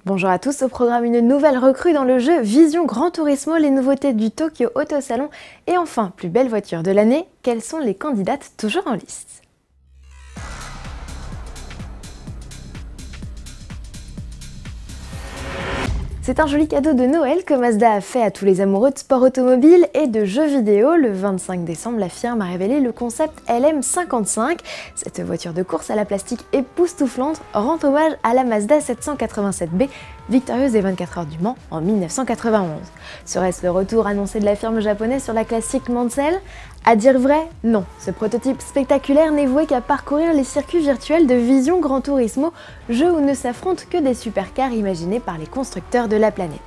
Bonjour à tous, au programme une nouvelle recrue dans le jeu Vision Gran Turismo, les nouveautés du Tokyo Auto Salon et enfin, plus belle voiture de l'année, quelles sont les candidates toujours en liste? C'est un joli cadeau de Noël que Mazda a fait à tous les amoureux de sport automobile et de jeux vidéo. Le 25 décembre, la firme a révélé le concept LM55. Cette voiture de course à la plastique époustouflante rend hommage à la Mazda 787B, victorieuse des 24 heures du Mans en 1991. Serait-ce le retour annoncé de la firme japonaise sur la classique Mansell? À dire vrai, non. Ce prototype spectaculaire n'est voué qu'à parcourir les circuits virtuels de Vision Gran Turismo, jeu où ne s'affrontent que des supercars imaginés par les constructeurs de la planète.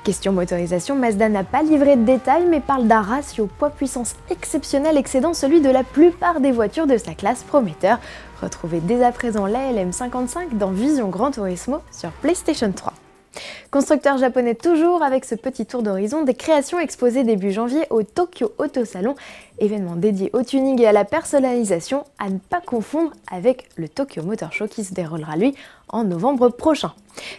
Question motorisation, Mazda n'a pas livré de détails mais parle d'un ratio poids-puissance exceptionnel excédant celui de la plupart des voitures de sa classe prometteur. Retrouvez dès à présent la LM55 dans Vision Gran Turismo sur PlayStation 3. Constructeur japonais toujours avec ce petit tour d'horizon des créations exposées début janvier au Tokyo Auto Salon, événement dédié au tuning et à la personnalisation, à ne pas confondre avec le Tokyo Motor Show qui se déroulera lui en novembre prochain.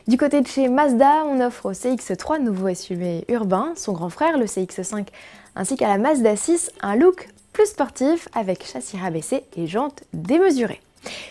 Du côté de chez Mazda, on offre au CX-3 nouveau SUV urbain, son grand frère le CX-5 ainsi qu'à la Mazda 6 un look plus sportif avec châssis rabaissé et jantes démesurées.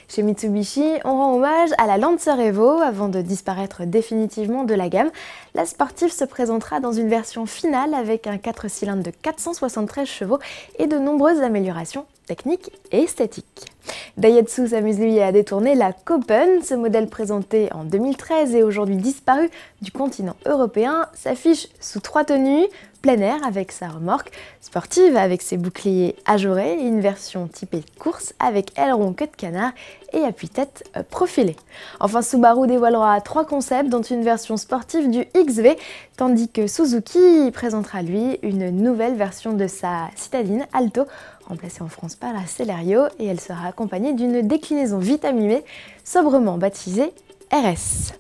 Chez Mitsubishi, on rend hommage à la Lancer Evo avant de disparaître définitivement de la gamme. La sportive se présentera dans une version finale avec un 4 cylindres de 473 chevaux et de nombreuses améliorations techniques et esthétiques. Daihatsu s'amuse lui à détourner la Copen. Ce modèle présenté en 2013 et aujourd'hui disparu du continent européen s'affiche sous 3 tenues. Plein air avec sa remorque, sportive avec ses boucliers ajourés et une version typée course avec aileron queue de canard et appui-tête profilé. Enfin, Subaru dévoilera 3 concepts dont une version sportive du XV, tandis que Suzuki présentera lui une nouvelle version de sa citadine Alto, remplacée en France par la Celerio, et elle sera accompagnée d'une déclinaison vitamine sobrement baptisée RS.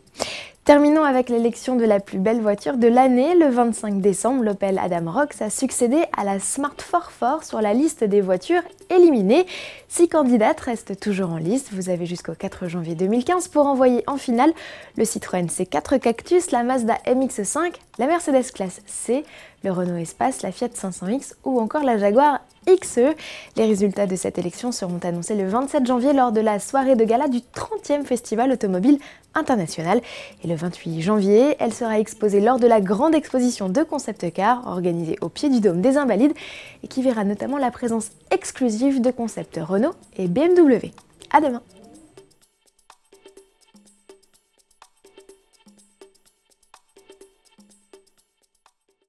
Terminons avec l'élection de la plus belle voiture de l'année. Le 25 décembre, l'Opel Adam Rocks a succédé à la Smart 4 sur la liste des voitures éliminées. 6 candidates restent toujours en liste. Vous avez jusqu'au 4 janvier 2015 pour envoyer en finale le Citroën C4 Cactus, la Mazda MX-5, la Mercedes Classe C, le Renault Espace, la Fiat 500X ou encore la Jaguar XE. Les résultats de cette élection seront annoncés le 27 janvier lors de la soirée de gala du 30e Festival Automobile International. Et le 28 janvier, elle sera exposée lors de la grande exposition de concept car organisée au pied du Dôme des Invalides et qui verra notamment la présence exclusive de concepts Renault et BMW. À demain!